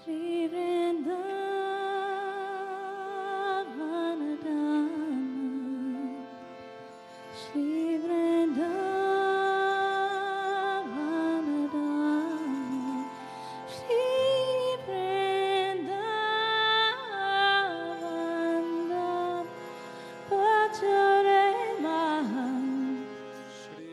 Sri Vitthal Dham, Sri Vitthal Dham, Sri Vitthal Dham, Pachore Maham, Sri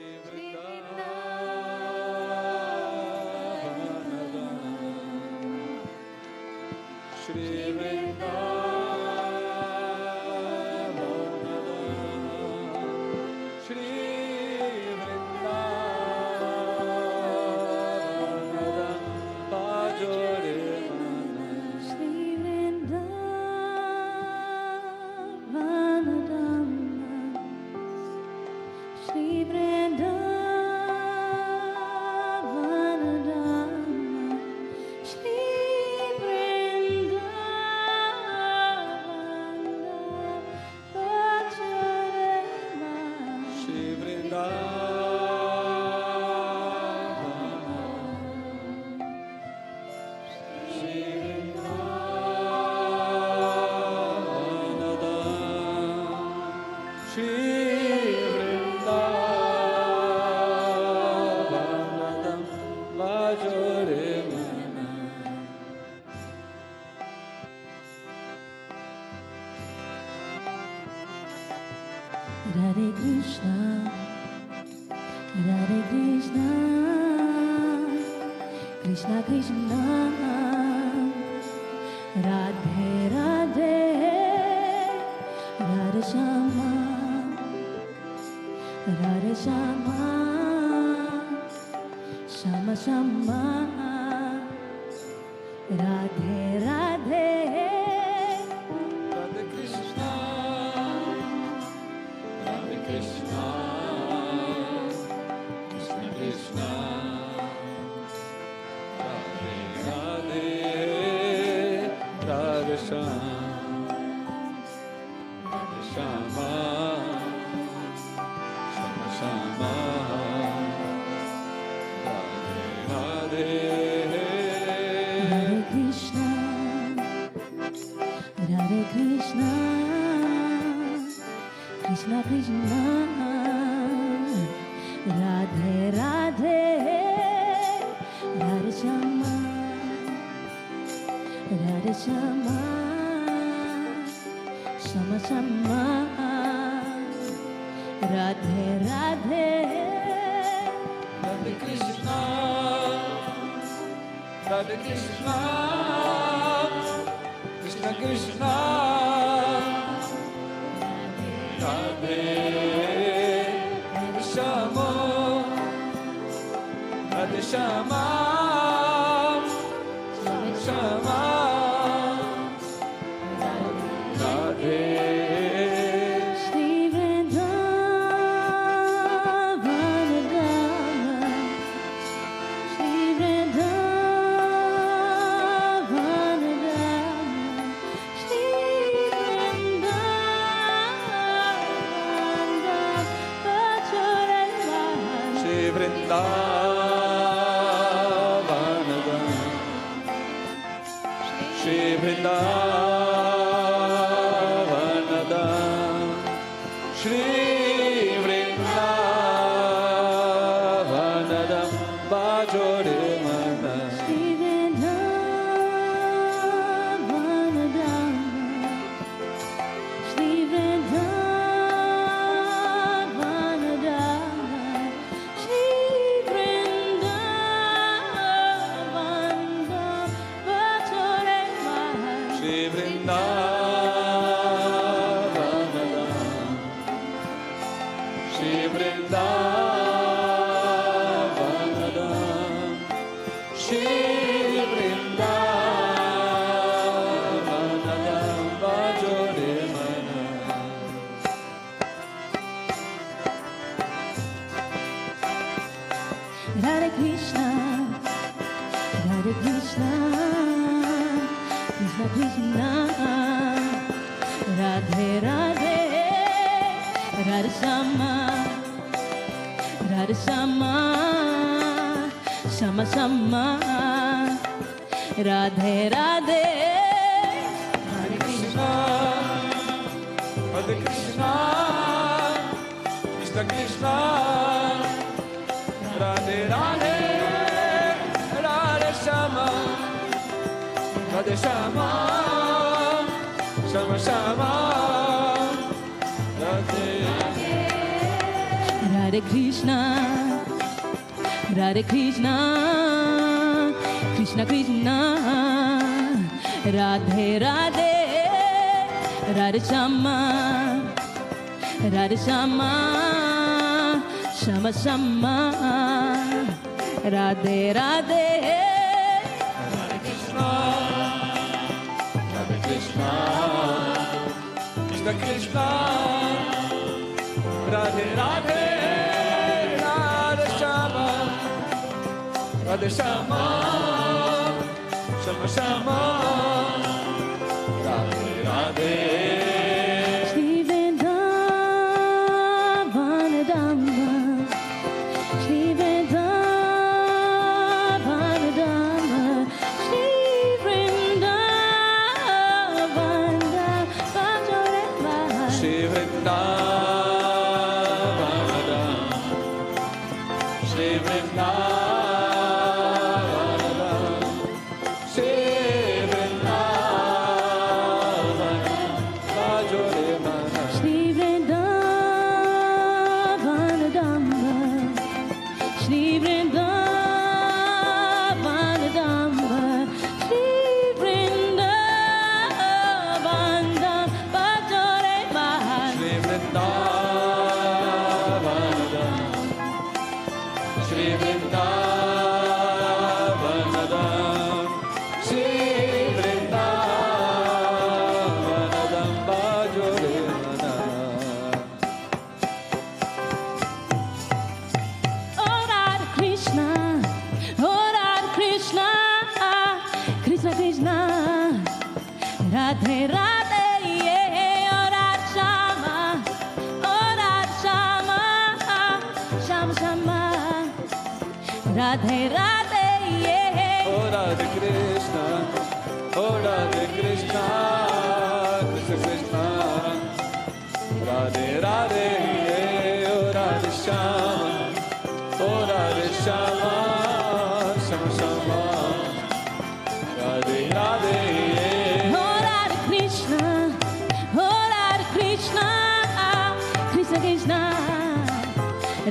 Radhe Krishna, Radhe Krishna, Krishna Krishna, Radhe Radhe, Radhe Shama, Radhe Shama, Shama Shama, Radhe Radhe, Radhe Krishna, Radhe Krishna, Krishna Krishna, Radhe Radhe, Radhe Shama, Radhe Shama, Shama Shama, Radhe Radhe. Radhe Krishna, Radhe Krishna, Krishna Krishna, Radhe Radhe, Radhe Shama, Radhe Shama, Shama Shama, Radhe Radhe, Radhe Krishna, Radhe Krishna, Krishna Krishna, Radhe Radhe Shama, Radhe Shama, Shama Shama, Radhe. Sri Vitthal Dham, Sri Vitthal Dham, Sri Vitthal Dham, Pachore Maham, Sri Vrindavan Dham, Sri Vrindavan Dham, Sri Vrindavan Dham, Bajore Mana. Sri Vitthal Dham, Sri Vitthal Dham, Sri Vitthal Dham, Pachore Maham, Sri Vrindavan Dham, Sri Vrindavan Dham, Sri Vrindavan Dham, Bajore Mana. Radhe Krishna, Radhe Krishna, Krishna Krishna, Radhe Radhe, Radhe Shama, Radhe Shama, Shama Shama, Radhe Radhe. Hare Krishna, Hare Krishna, Krishna Krishna, Radhe Radhe, Radhe Shama, Radhe Shama, Shama Shama, Radhe Radhe Krishna, Radhe Krishna, Krishna Krishna, Radhe Radhe, Radhe Shama, Radhe Shama, Shama Shama, Radhe Radhe. Hare Krishna, Hare Krishna, Krishna Krishna, Radhe Radhe, Radhe Shama, Radhe Shama, Shama Shama, Radhe Radhe. Sri Vitthal Dham, Sri Vitthal Dham, Sri Vitthal Dham, Sri Vitthal Dham, Sri Vitthal Dham, Sri Vitthal Dham, Bajore Mana. Sri Vitthal Dham, Sri Vitthal Dham, Sri Vitthal Dham, Bajore Mahal. Sri Vitthal Dham, Sri Vitthal Dham, Sri Vitthal Dham, Bajore Mana. Oh Radha Krishna, oh Radha Krishna, Krishna Krishna, Radhe Radhe, yeah, oh Radha Shama, oh Radha Shama, Shama Shama, Radhe Radhe, yeah. Oh Radhe Krishna, oh Radhe Krishna, Krishna Krishna, Radhe Radhe, oh Radhe Shama, oh Radhe Shama, Shama Shama, Radhe Radhe. Oh Radha Krishna, oh Radha Krishna, Krishna Krishna,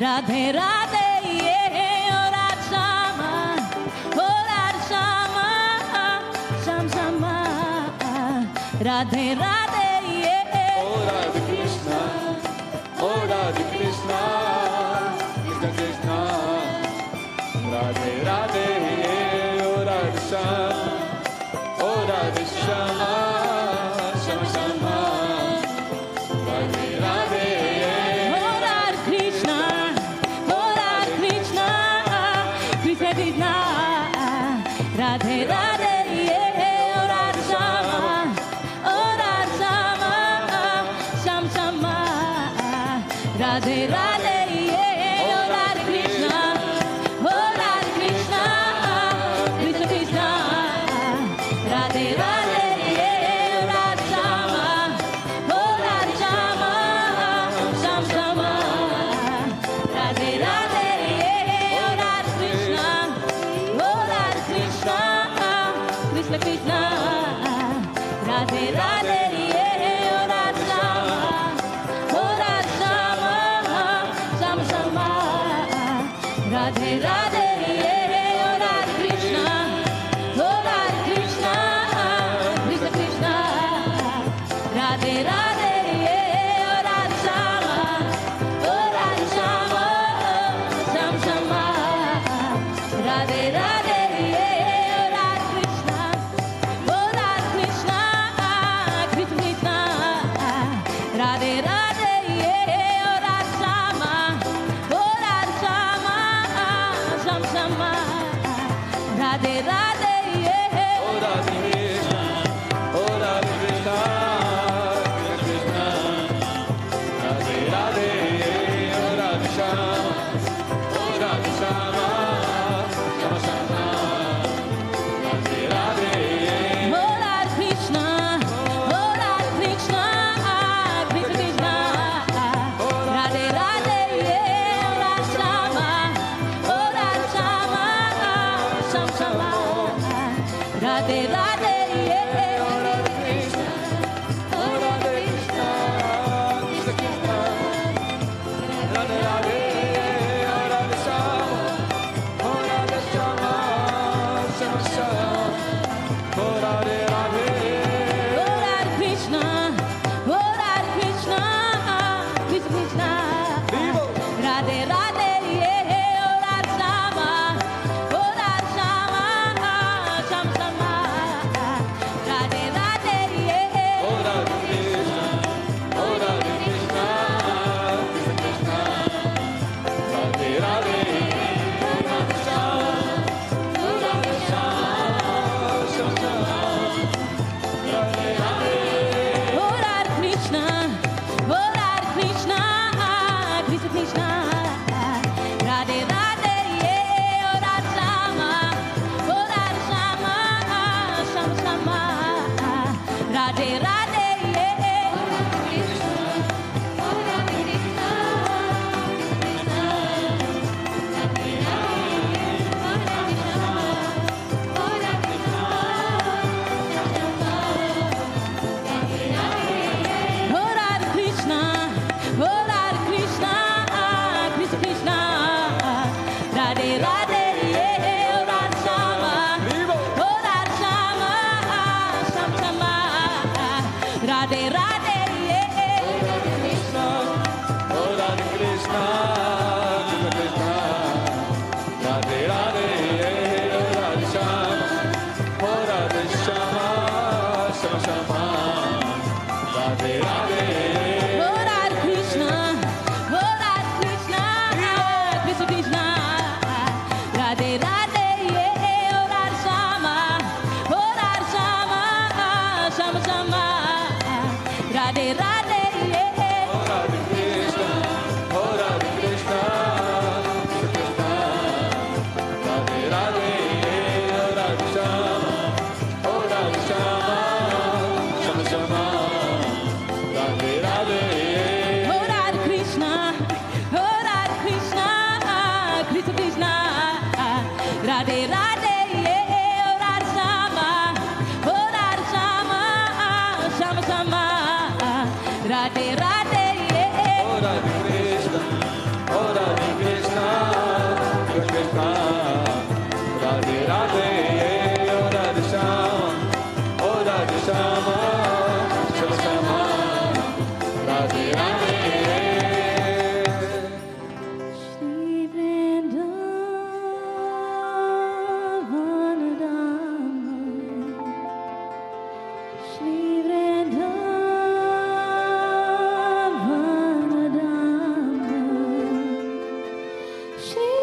Radhe Radhe, yeah, oh Radha Shama, oh Radha Shama, Shama Shama, Radhe Radhe, yeah. Oh Radhe Krishna, oh Radhe Krishna, Krishna Krishna, Radhe Radhe, oh Radhe Shama, oh Radhe Shama, Shama Shama, Radhe Radhe. Oh Radha Krishna, oh Radha Krishna, Krishna Krishna, Radhe Radhe, yeah, oh Radha Shama, oh Radha Shama, Shama Shama, Radhe Radhe, yeah, oh Radha Krishna, oh Radha Krishna, Krishna Krishna, Radhe Radhe, yeah, oh Radha Shama, oh Radha Shama, Shama Shama, Radhe Radhe, yeah, oh Radha Krishna, oh Radha Krishna, Krishna Krishna, Radhe Radhe, yeah, oh Radha Shama, oh Radha Shama, Shama Shama, Radhe Radhe, yeah, oh Radha Krishna, oh Radha Krishna, Krishna Krishna, Radhe Radhe, yeah, oh Radha Shama, oh Radha Shama, Shama Shama, Radhe Radhe, yeah, oh Radha Krishna, oh Radha Krishna, Krishna Krishna, Radhe Radhe, yeah, oh Radha Shama, oh Radha Shama, Shama Shama, Radhe Radhe, yeah. Oh Radhe Krishna, oh Radhe Krishna, Krishna Krishna, Radhe Radhe, oh Radhe Shama, oh Radhe Shama, Shama Shama, Radhe Radhe. Radhe Radhe, yeah. Oh Radhe Krishna, oh Radhe Krishna, Krishna Krishna, Radhe Radhe, oh Radhe Shama, oh Radhe Shama, Shama Shama, oh Radhe Radhe. Oh Radhe Krishna, oh Radhe Krishna, Krishna Krishna, Vivo. Radhe Radhe, yeah. Oh Radhe Shama, oh Radhe Shama, Shama Shama, Radhe Radhe, yeah. Oh Radhe Krishna, oh Radhe Krishna, Krishna Krishna, Radhe Radhe, oh Radhe Shama, oh Radhe Shama, Shama Shama, Radhe Radhe. Oh Radhe Krishna, oh Radhe Krishna, Krishna Krishna, Radhe Radhe, yeah. Oh Radhe Shama, oh Radhe Shama, Shama Shama, Radhe Radhe, yeah. Oh Radhe Krishna, Oh Radhe Krishna, oh Radhe Krishna, Krishna Krishna, Radhe Radhe, yeah. Oh Radhe Shama, Vivo. oh Radhe Shama, Shama Shama, Radhe Radhe, yeah. Krishna, oh Radhe Krishna, Krishna Krishna, Radhe Radhe, oh Radhe Shama, oh Radhe Shama, Shama Shama, Radhe Radhe. Oh Radhe Krishna, oh Radhe Krishna, Krishna Krishna, Radhe Radhe, yeah. Oh Radhe Shama, oh Radhe Shama, Shama Shama, Radhe Radhe, yeah. Oh Radhe Krishna, oh Radhe Krishna, Krishna Krishna, Radhe Radhe, oh Radhe Shama, oh Radhe Shama, Shama Shama, Radhe Radhe. Oh Radhe Krishna, oh Radhe Krishna, Krishna Krishna, Radhe Radhe, yeah. Oh Radhe Shama, oh Radhe Shama, Shama Shama, Radhe Radhe, yeah. Oh Radhe Krishna, oh Radhe Krishna, Krishna Krishna, Radhe Radhe, oh Radhe Shama, oh Radhe Shama, Shama Shama, Radhe Radhe. Shri Vitthal Dham, Shri Vitthal Dham, Shri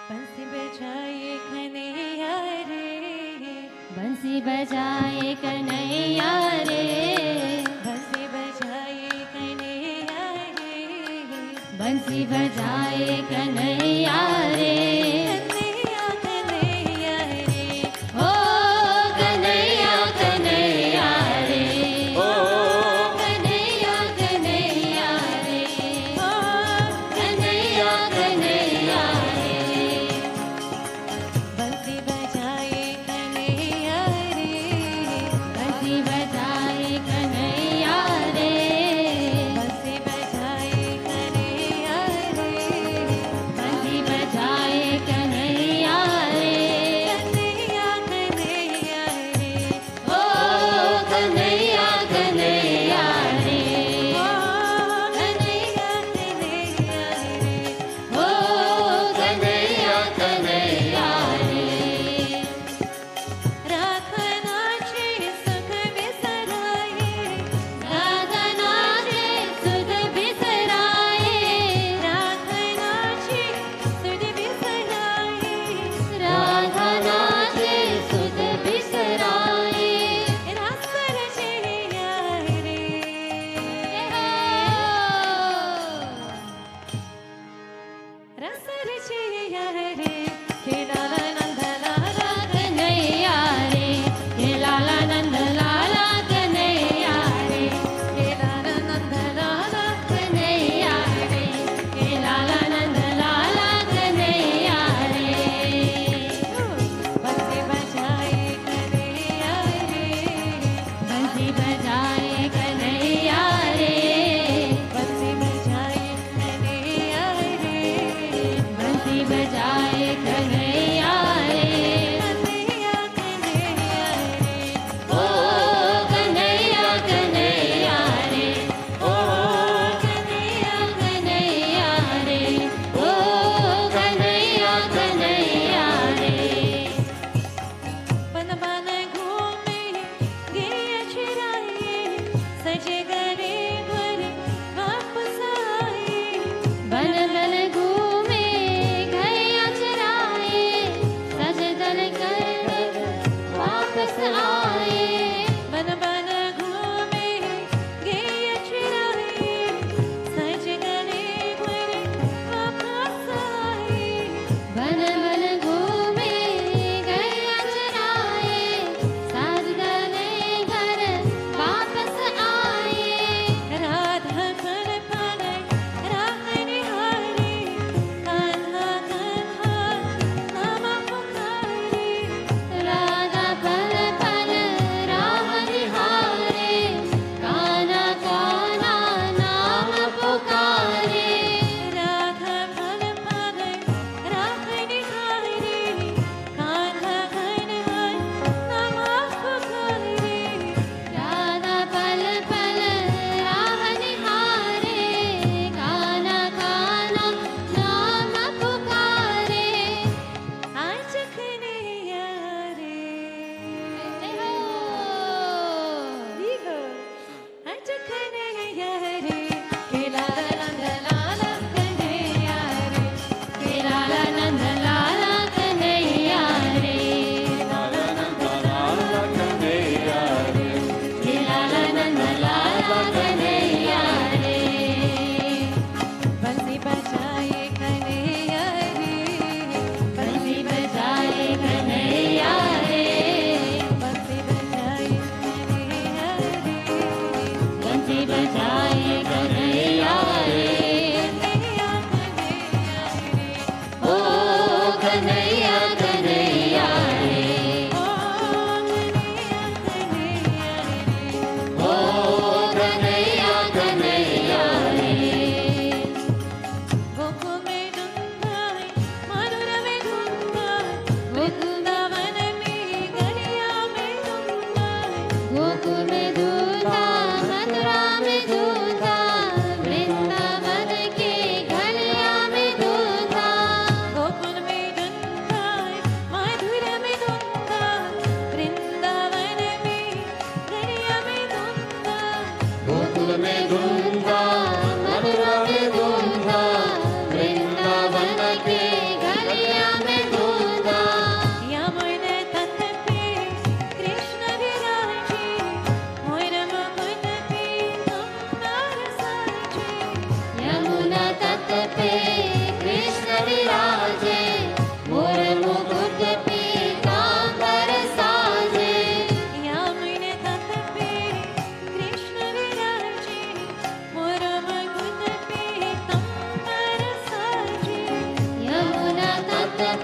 बंसी बजाए कन्हैया रे, बंसी बजाए कन्हैया रे, बंसी बजाए कन्हैया रे, बंसी बजाए कन्हैया रे, कन्हैया कन्हैया रे, ओ कन्हैया कन्हैया रे, ओ कन्हैया कन्हैया रे, ओ कन्हैया कन्हैया रे, बंसी बजाए कन्हैया रे, बंसी बजाए कन्हैया रे, बंसी बजाए कन्हैया रे, बंसी बजाए कन्हैया रे, कन्हैया कन्हैया रे, ओ कन्हैया कन्हैया रे, ओ कन्हैया कन्हैया रे, ओ कन्हैया कन्हैया रे, राखनाचे सुख विसराये, राधनाचे सुध बिसराये, राखनाचे सुध विसराये, राधनाचे सुध बिसराये, रासरचे रे, रसरचे रे, खेळाला नंदलाला कन्हैया रे, हे लाला नंद लाला कन्हैया रे, खेळाला नंदलाला कन्हैया रे, हे लाला नंद लाला कन्हैया रे, बंसी बजाए कन्हैया रे, बंसी बजाए कन्हैया रे, बंसी बजाए कन्हैया रे, बंसी बजाए कन्हैया रे, कन्हैया कन्हैया रे, ओ कन्हैया कन्हैया रे, ओ कन्हैया कन्हैया रे, ओ कन्हैया कन्हैया रे, बन बन घूमे गिरिया चुराए, सजे गले घर वापस आए, बन बन घूमे गैया चराए,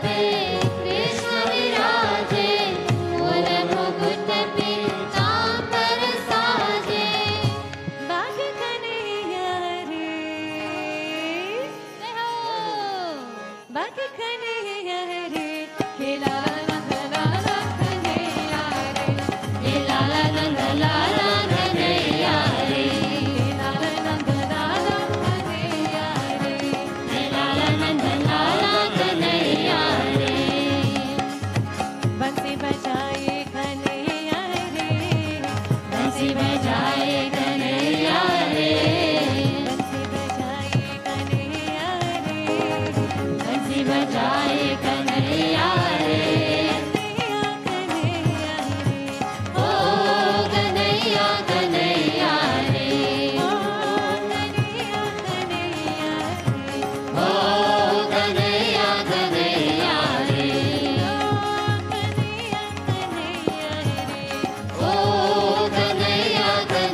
पे कृष्ण विराजे, मोर मुकुट पीतांबर साजे। बाग कन्हैया रे, जय हो। बाग कन्हैया रे, हे लाला नंद लाला कन्हैया रे, हे लाला नंद लाला कन्हैया रे, हे लाला नंद लाला कन्हैया रे, हे लाला नंद लाला कन्हैया रे। बंसी बजाए कन्हैया रे, बंसी बजाए कन्हैया रे, बंसी बजाए कन्हैया रे, बंसी बजाए कन्हैया रे। कन्हैया रे, ओ कन्हैया कन्हैया रे, ओ कन्हैया कन्हैया रे, ओ कन्हैया कन्हैया रे, ओ कन्हैया कन्हैया रे। ओ कन्हैया राधे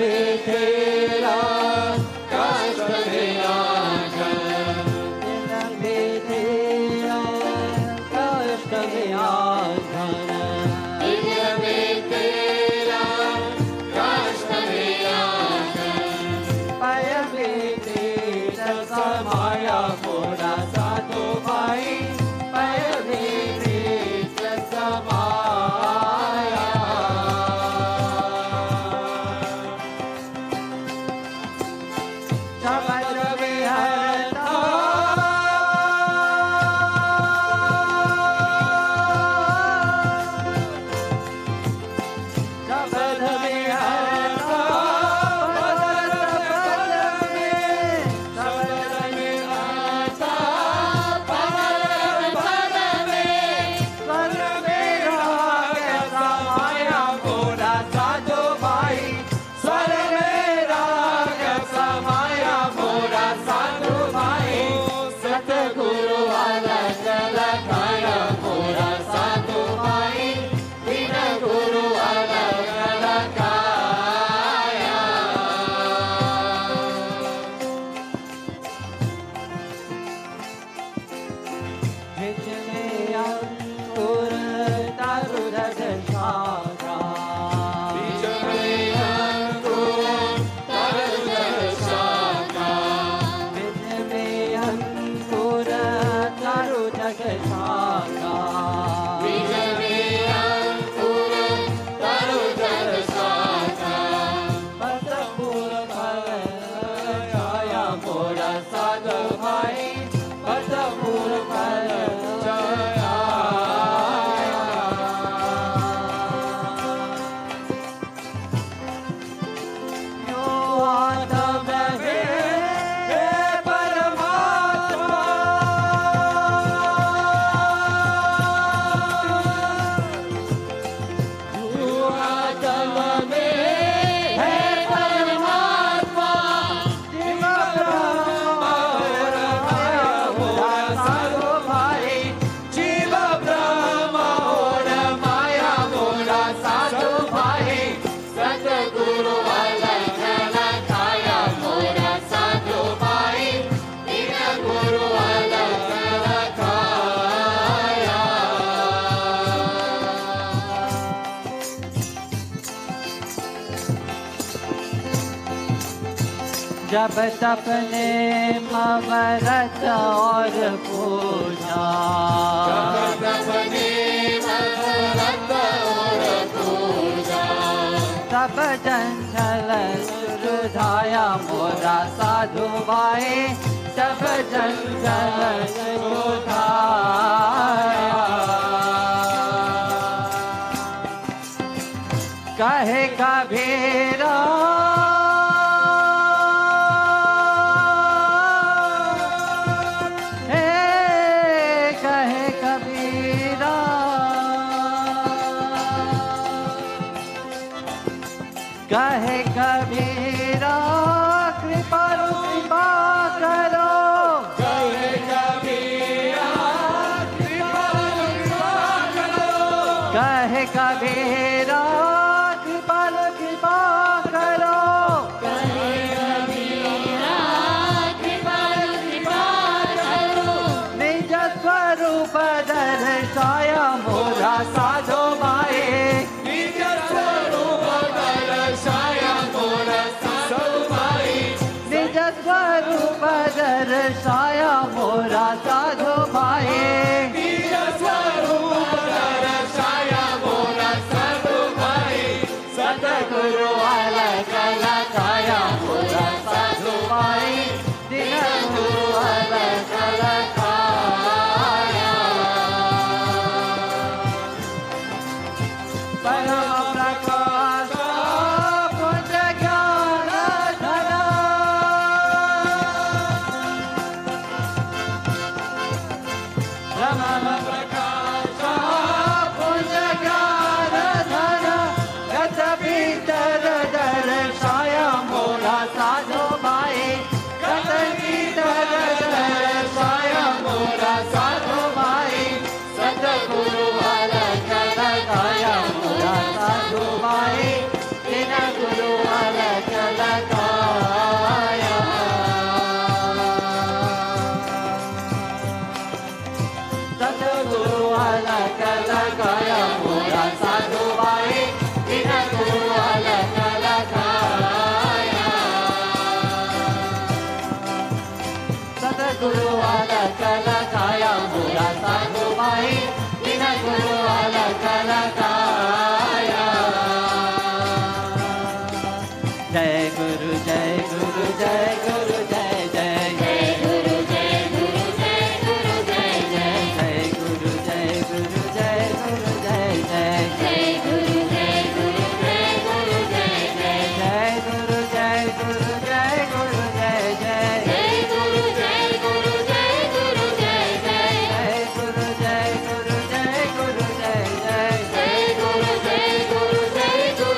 भी तेरा कष्ट विनाशन दिल भी तेरा कष्ट विनाशन दिल में तेरा कष्ट विनाशन पाय भी तेरा समाया मोरा साधु भाई पाय भी तेरा समाया शब्द विहरता शब्द विहरता पद में शब्द विहरता पद में स्वर में राग समाया मोरा साधु भाई स्वर में राग समाया मोरा साधु भाई सतगुरु अलग लगाया मोरा साधु भाई बिन गुरु अलग लगाया जितने अंकुर तरु रज शाखा बीच में अंकुर तरु जल शाखा जितने अंकुर तरु जग शाखा बीच में अंकुर तरु जल शाखा पतपुर फल छाया मोरा साधु भाई पतपुर फल छाया यो आत्म हे परमात्मा यो आत्म हे परमात्मा जीव ब्रह्म और माया मोरा साधु भाई जीव ब्रह्म और माया मोरा साधु भाई सतगुरु अलग लगाया मोरा साधु भाई बिन गुरु अलग लगाया जब तपने मवरत और पूजा अपने भगवत और पूजा तब चंचल सुरधाया मोरा साधु भाई तब चंचल सुरधाया कहे कबीरा हे कहे कबीरा कहे कबीरा कृपालु कृपा करो कहे कबीरा कृपालु कृपा करो कहे कबीरा कृपालु कृपा करो कहे कबीरा कृपालु कृपा करो निज स्वरूप दर्शाया मोरा साधु भाई निज स्वरूप दर्शाया मोरा साधु भाई निज स्वरूप दर्शाया मोरा साधु भाई निज स्वरूप दर्शाया मोरा साधु भाई सतगुरु अलग लगाया मोरा साधु भाई दिन गुरु अलग लगाया परम प्रकाश पुंज ज्ञान धन जय गुरु जय गुरु जय गुरु जय जय जय गुरु जय गुरु जय गुरु जय जय जय गुरु जय गुरु जय गुरु जय जय जय गुरु जय गुरु जय गुरु जय जय जय गुरु जय गुरु जय गुरु जय जय जय गुरु जय गुरु जय गुरु जय जय जय गुरु जय गुरु जय गुरु जय जय जय गुरु जय गुरु जय गुरु जय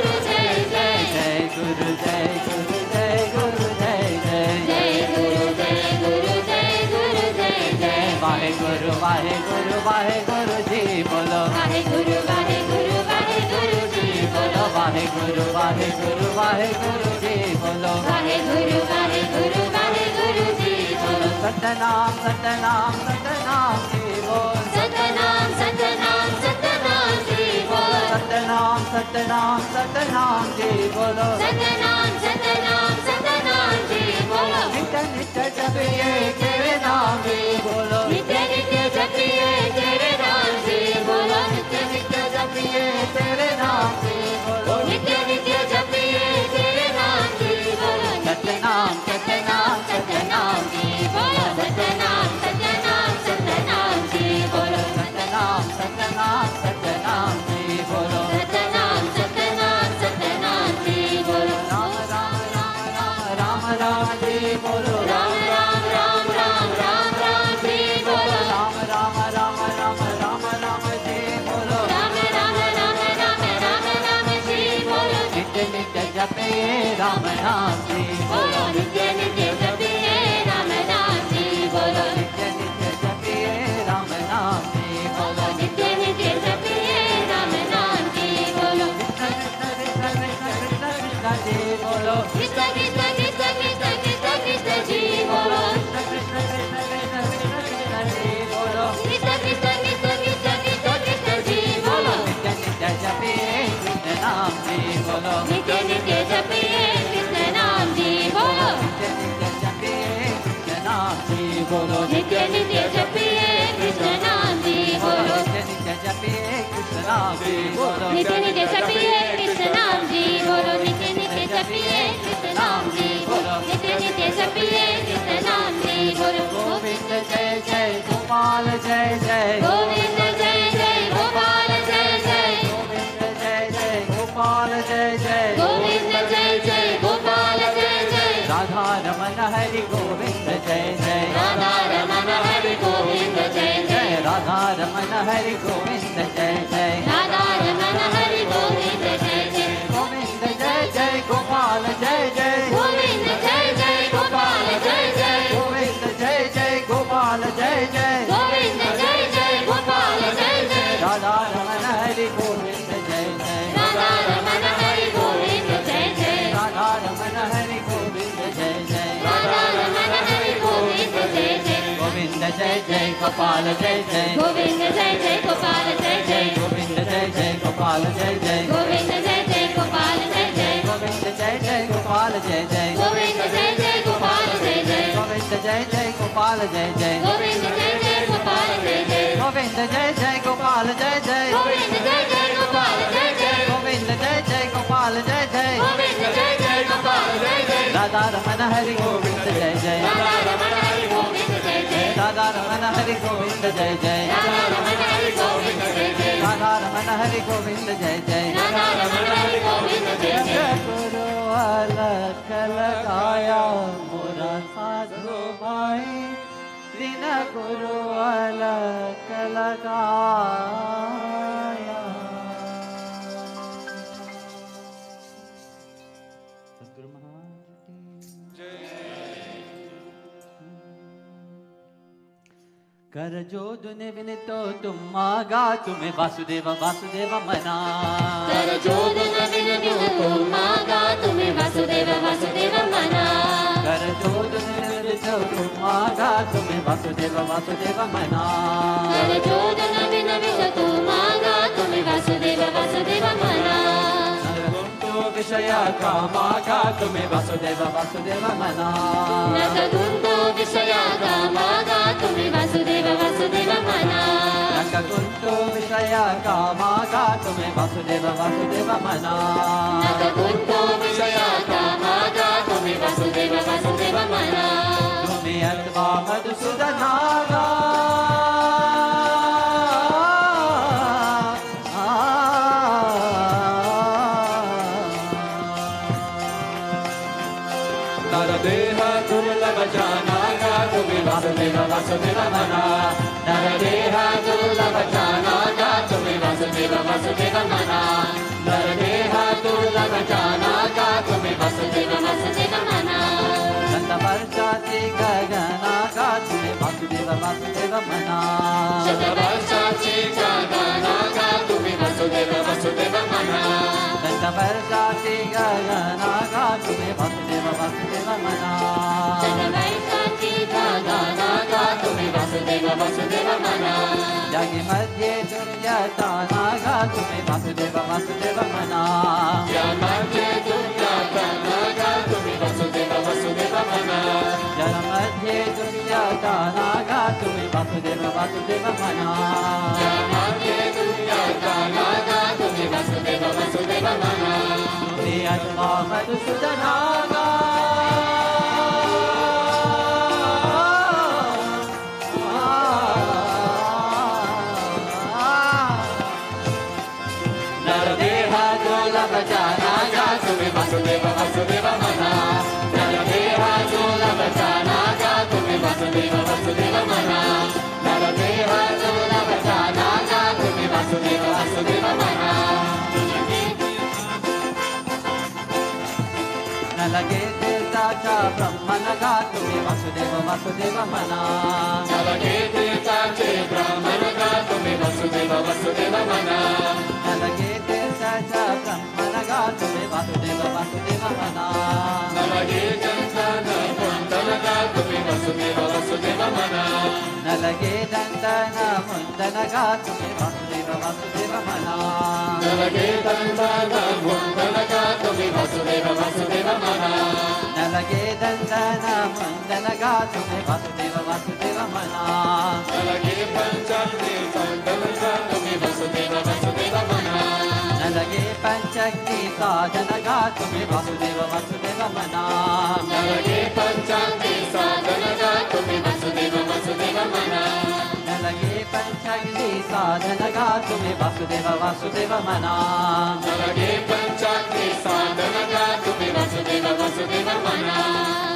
जय जय गुरु जय गुरु जय गुरु जय जय जय गुरु जय गुरु जय गुरु जय जय वाहेगुरु वाहेगुरु वाहेगुरु जी बोलो वाहेगुरु वाहेगुरु वाहेगुरु जी बोलो वाहेगुरु वाहेगुरु वाहेगुरु जी बोलो वाहेगुरु वाहेगुरु वाहेगुरु जी बोलो सतनाम सतनाम सतनाम जी बोल सतनाम सतनाम सतनाम जी बोलो सतनाम सतनाम सतनाम जी बोलो सतनाम सतनाम सतनाम जी बोलो नित्य नित्य जपिए तेरे नाम जी बोलो नित्य नित्य जपिए तेरे नाम जी बोलो नित्य नित्य जपिए तेरे नाम जी बोलो नित्य नित्य जपिए तेरे नाम जी बोलो सतनाम सतनाम सतनाम जी बोलो सतनाम सतनाम सतनाम जी बोलो सतनाम सतनाम सतनाम जी बोलो सतनाम सतनाम सतनाम जी बोलो राम राम राम राम राम राम जी बोलो राम राम राम राम राम राम जी बोलो राम राम राम राम राम राम जी बोलो राम राम राम राम राम राम जी बोलो नित्य नित्य जपे राम नाम जी बोलो नित्य नित्य जपिए राम नाम जी बोलो नित्य नित्य जपे राम नाम जी बोलो नित्य नित्य जपिए राम नाम जी बोलो कृष्ण कृष्ण कृष्ण कृष्ण कृष्ण जी बोलो कृष्ण कृष्ण कृष्ण कृष्ण कृष्ण कृष्ण जी बोलो कृष्ण कृष्ण कृष्ण कृष्ण कृष्ण जी बोलो कृष्ण कृष्ण कृष्ण कृष्ण कृष्ण कृष्ण जी बोलो नित्य नित्य जपे कृष्ण नाम जी बोलो नित्य नित्य जपिए कृष्ण नाम जी बोलो नित्य नित्य जपे कृष्ण नाम जी बोलो नित्य नित्य जपिए कृष्ण नाम जी बोलो नित्य नित्य जपे कृष्ण नाम जी बोलो नित्य नित्य जपिए कृष्ण नाम जी बोलो नित्य नित्य जपिए कृष्ण नाम जी बोलो नित्य नित्य जपिए कृष्ण नाम जी बोलो गोविंद जय जय गोपाल जय जय गोविंद जय जय गोपाल जय जय गोविंद जय जय गोपाल जय जय गोविंद जय जय गोपाल जय जय राधा रमन हरि गोविंद जय जय राधा रमन हरि गोविंद जय जय राधा रमन हरि गोविंद जय जय राधा रमन हरि गोविंद जय जय गोविंद जय जय गोपाल जय जय गोविंद जय जय गोपाल जय जय गोविंद जय जय गोपाल जय जय गोविंद जय जय गोपाल जय जय राधा रमन हरि गोविंद जय जय राधा रमन हरि गोविंद जय जय राधा रमन हरि गोविंद जय जय राधा रमन हरि गोविंद जय जय गोविंद जय जय गोपाल जय जय गोविंद जय जय गोपाल जय जय गोविंद जय जय गोपाल जय जय गोविंद जय जय गोपाल जय जय गोविंद जय जय गोपाल जय जय गोविंद जय जय गोपाल जय जय गोविंद जय जय गोपाल जय जय गोविंद जय जय गोपाल जय जय गोविंद जय जय गोपाल जय जय गोविंद जय जय गोपाल जय जय गोविंद जय जय गोपाल जय जय गोविंद जय जय गोपाल जय जय राधा रमन हरि गोविंद जय जय राधा रमन हरि गोविंद जय जय राधा रमन हरि गोविंद जय जय राधा रमन हरि गोविंद जय जय राधा रमन हरि गोविंद जय जय राधा रमन हरि गोविंद जय जय गुरु अलख लगाया मोरा साधु भाई दिन गुरु अलख लगाया सतगुरु महाराज की कर जो दुने विनितो तुम मागा तुम्हें वासुदेव वासुदेव मना कर जो दिन दिन दिन तुम मागा तुम्हें वासुदेव वासुदेव मना कर जो दुने विनितो तुम मागा तुम्हें वासुदेव वासुदेव मना कर जो दिन दिन दिन तुम मागा तुम्हें वासुदेव वासुदेव मना तो विषय का मागा तुम्हें वासुदेव वासुदेव मना न सगुंतो विषया का मागा तुम्हें वासुदेव वासुदेव मना कुंतो विषय का मागा तुम्हें वासुदेव वासुदेव मना न सगुंतो विषया का नरदेह दुर्लभ जाना गा तुम्हें वासुदेव वासुदेव मना नरदेह दुर्लभ जाना गा तुम्हें वासुदेव वासुदेव मना नरदेह दुर्लभ जाना गा तुम्हें वासुदेव वासुदेव मना शतवर्षाची गगना गा तुम्हें वासुदेव वासुदेव मना शतवर्षाची गगना गा तुम्हें वासुदेव वासुदेव मना शतवर्षाची गगना गा तुम्हें वासुदेव वासुदेव मना शतवर्षाची गगना गा तुम्हें वासुदेव वासुदेव मना जग मध्ये दुर्यताना गा तुम्हें वासुदेव वासुदेव मना या मध्ये दुर्यताना गा तुम्हें वासुदेव वासुदेव मना जग मध्ये दुर्यताना गा तुम्हें वासुदेव वासुदेव मना या मध्ये दुर्यताना गा तुम्हें वासुदेव वासुदेव मना तुम्हें अथवा मधुसूदना गा नरदेह दुर्लभ जाना गा तुम्हें वासुदेव वासुदेव मना नरदेह दुर्लभ जाना गा तुम्हें वासुदेव वासुदेव मना नरदेह दुर्लभ जाना गा तुम्हें वासुदेव वासुदेव मना न लगे तीर्थाचा ब्रह्मन गा तुम्हें वासुदेव वासुदेव मना न लगे तीर्थाचे ब्राह्मण गा तुम्हें वासुदेव वासुदेव मना न लगे तीर्थाचा ब्रह्मन गा तुम्हें वासुदेव वासुदेव मना न लगे चंदन कुंडल गा तुम्हें वासुदेव वासुदेव मना न लगे दंतन मुंदन गा तुम्हें वासुदेव वासुदेव मना न लगे चंदन कुंडल गा तुम्हें वासुदेव वासुदेव मना न लगे दंतन मुंदन गा तुम्हें वासुदेव वासुदेव मना न लगे पंचक्ति कुंडल गा तुम्हें वासुदेव वासुदेव मना न लगे पंचक्ति साधन गा तुम्हें वासुदेव वासुदेव मना न लगे पंचक्ति साधन गा तुम्हें वासुदेव वासुदेव मना न लगे पंचक्ति साधन गा तुम्हें वासुदेव वासुदेव मना न लगे पंचक्ति साधन गा तुम्हें वासुदेव वासुदेव मना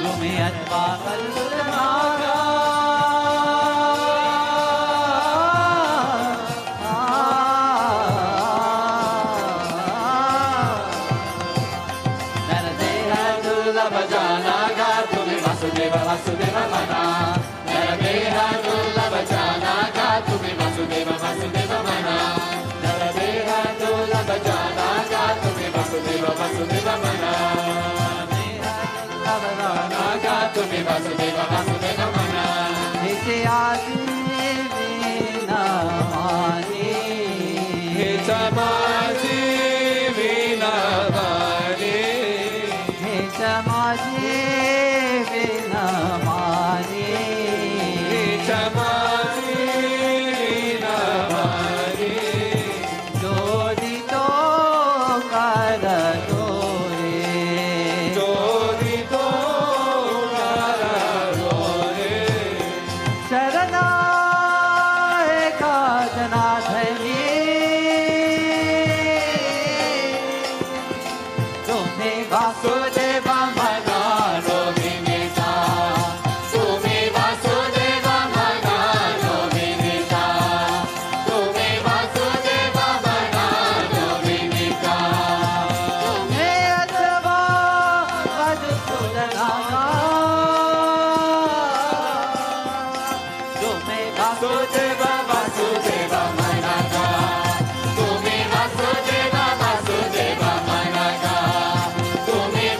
तुम्हें अथवा मधुसूदना गा वासुदेव वासुदेव मना नरदेह दुर्लभ जाना गा तुम्हें वासुदेव वासुदेव मना नरदेह दुर्लभ जाना गा तुम्हें वासुदेव वासुदेव मना जाना गा तुम्हें वासुदेव वासुदेव मना इसे आदि बिना मानी हे समाजी विना वाणी हे समाजी बिना मानी हे समाजी विना वाणी जोड़ी तो कर जोरे जोरी तो रे शरणा का जनाधनी तुम्हें वासुदेव मना रोहिणीता तुम्हें वासुदेव मना रोहिणीता तुम्हें वासुदेव मना रोहिणीता तुम्हें अथवा मधुसूदना तुम्हें वासुदेव वासुदेव मना गा तुम्हें वासुदेव वासुदेव मना गा तुम्हें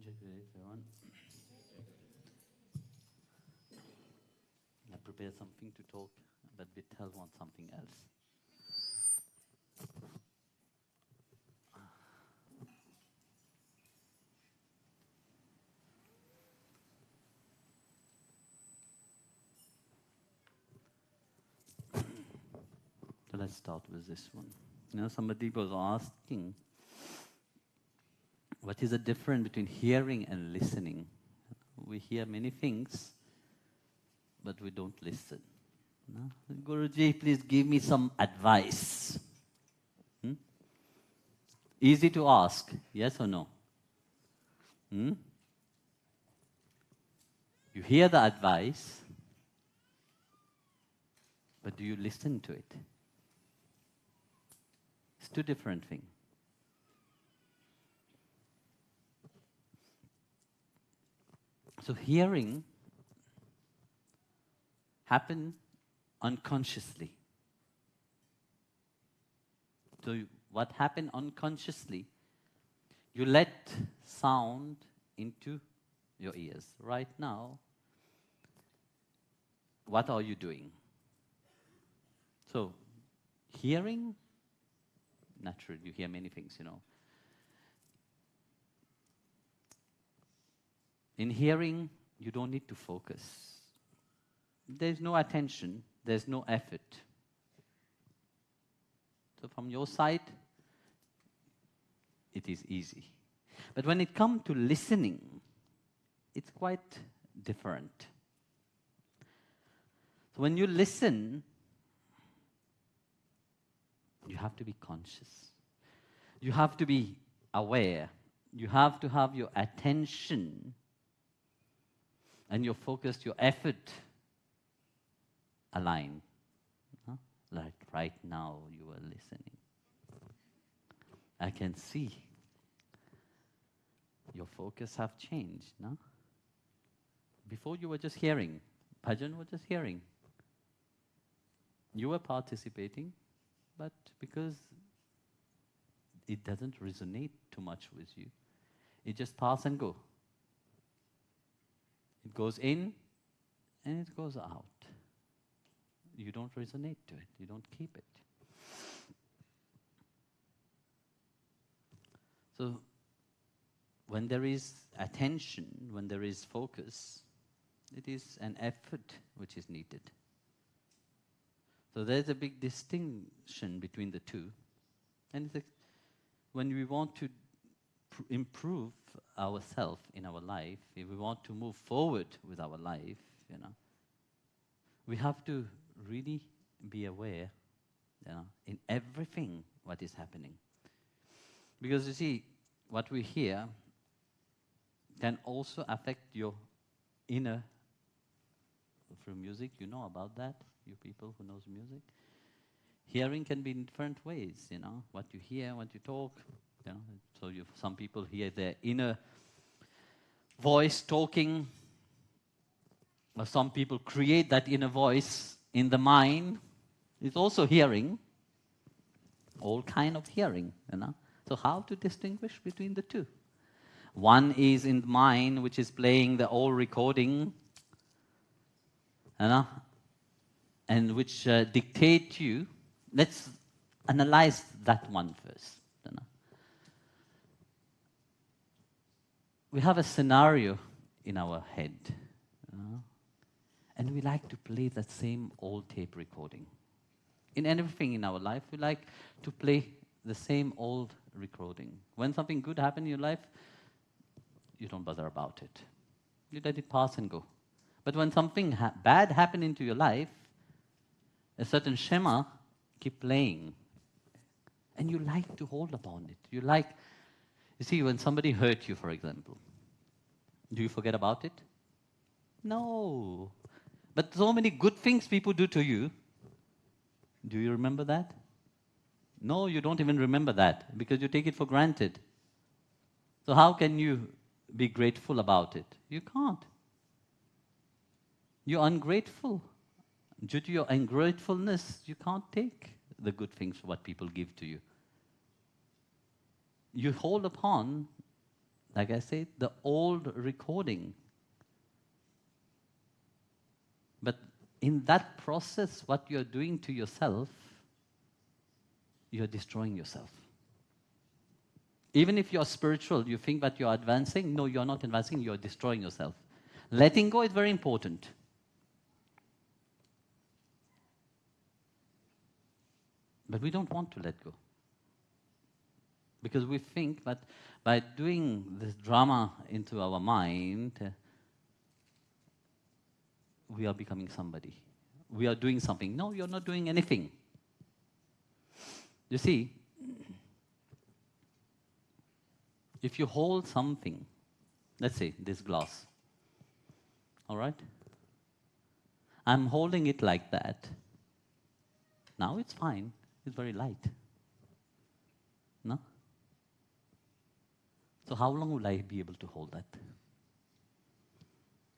everyone. I prepared something to talk, but Vitthal wants something else. So let's start with this one. You know, somebody was asking, what is the difference between hearing and listening? We hear many things, but we don't listen. No? Guruji, please give me some advice. Easy to ask, yes or no? You hear the advice, but do you listen to it? It's two different things. So hearing happens unconsciously. So what happened unconsciously? You let sound into your ears. Right now, what are you doing? So hearing, naturally, you hear many things, you know. In hearing, you don't need to focus. There's no attention, there's no effort. So from your side, it is easy. But when it comes to listening, it's quite different. So when you listen, you have to be conscious. You have to be aware. You have to have your attention and your focus, your effort aligned. Like right now you are listening. I can see your focus have changed, no? Before you were just hearing. Bhajan was just hearing. You were participating, but because it doesn't resonate too much with you, it just pass and go. It goes in and it goes out. You don't resonate to it. You don't keep it. So when there is attention, when there is focus, it is an effort which is needed. So there's a big distinction between the two. And when we want to improve ourselves in our life, if we want to move forward with our life, you know, we have to really be aware, you know, in everything what is happening. Because you see, what we hear can also affect your inner, through music, you know about that, you people who knows music. Hearing can be in different ways, you know, what you hear, what you talk, you know. So some people hear their inner voice talking, or some people create that inner voice in the mind. It's also hearing, all kind of hearing, you know. So how to distinguish between the two? One is in the mind, which is playing the old recording, you know, and which dictate you. Let's analyze that one first. You know. We have a scenario in our head, you know, and we like to play that same old tape recording. In everything in our life, we like to play the same old recording. When something good happens in your life, you don't bother about it. You let it pass and go. But when something bad happens into your life, a certain Shema keep playing. And you like to hold upon it. You see, when somebody hurt you, for example, do you forget about it? No. But so many good things people do to you, do you remember that? No, you don't even remember that because you take it for granted. So how can you be grateful about it? You can't. You're ungrateful. Due to your ungratefulness, you can't take the good things what people give to you. You hold upon like I said, the old recording. But in that process, what you're doing to yourself, you're destroying yourself. Even if you're spiritual, you think that you're advancing. No, you're not advancing, you're destroying yourself. Letting go is very important. But we don't want to let go. Because we think that by doing this drama into our mind, we are becoming somebody. We are doing something. No, you're not doing anything. You see, if you hold something, let's say this glass, all right? I'm holding it like that. Now it's fine. It's very light. No? So how long will I be able to hold that?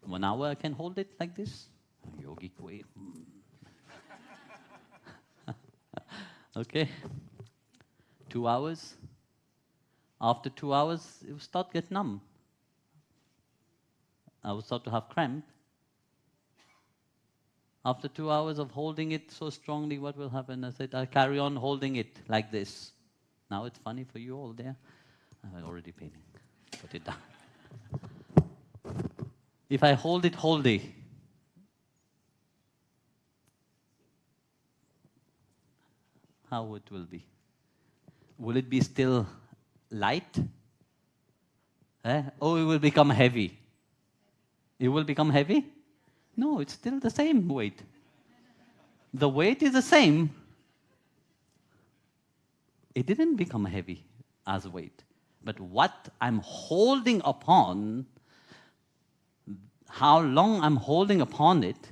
1 hour I can hold it like this? Yogic way. Okay. 2 hours. After 2 hours, it will start to get numb. I will start to have cramp. After 2 hours of holding it so strongly, what will happen? I said, I'll carry on holding it like this. Now it's funny for you all there. I'm already paining. Put it down. If I hold it whole day, how it will be? Will it be still light? Or it will become heavy? It will become heavy? No, it's still the same weight. The weight is the same. It didn't become heavy as weight. But what I'm holding upon, how long I'm holding upon it,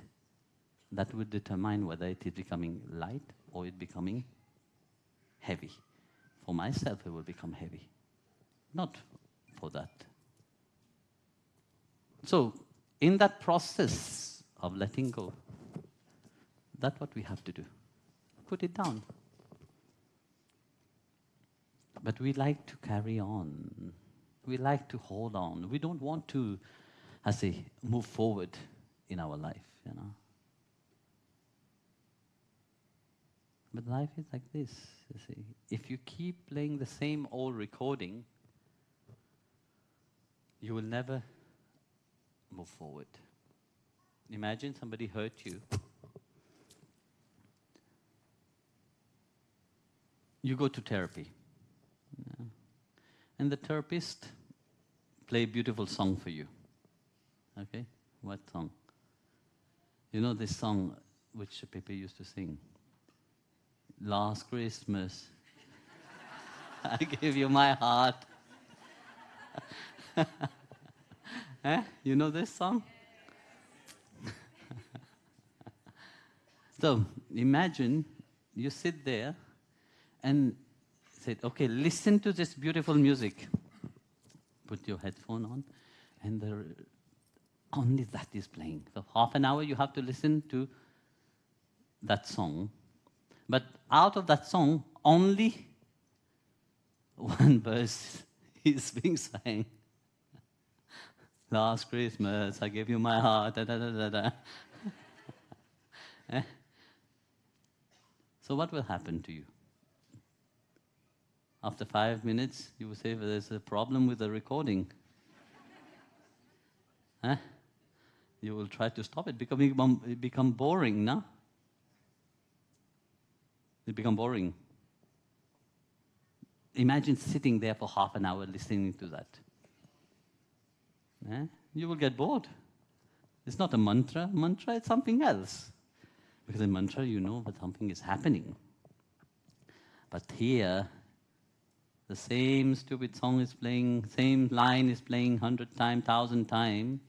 that would determine whether it is becoming light or it becoming heavy. For myself, it will become heavy. Not for that. So, in that process of letting go, that's what we have to do. Put it down. But we like to carry on. We like to hold on. We don't want to, I say, move forward in our life, you know. But life is like this, you see. If you keep playing the same old recording, you will never move forward. Imagine somebody hurt you. You go to therapy. Yeah. And the therapist play a beautiful song for you. Okay? What song? You know this song which people used to sing? Last Christmas, I gave you my heart. You know this song? So, imagine you sit there and say, okay, listen to this beautiful music. Put your headphone on, and only that is playing. So half an hour you have to listen to that song. But out of that song, only one verse is being sang. Last Christmas, I gave you my heart. Da, da, da, da, da. So what will happen to you? After 5 minutes, you will say, well, there's a problem with the recording. You will try to stop it. It become boring, no? It become boring. Imagine sitting there for half an hour listening to that. You will get bored. It's not a mantra. Mantra is something else. Because in mantra, you know that something is happening. But here, the same stupid song is playing, same line is playing 100 times, 1,000 times.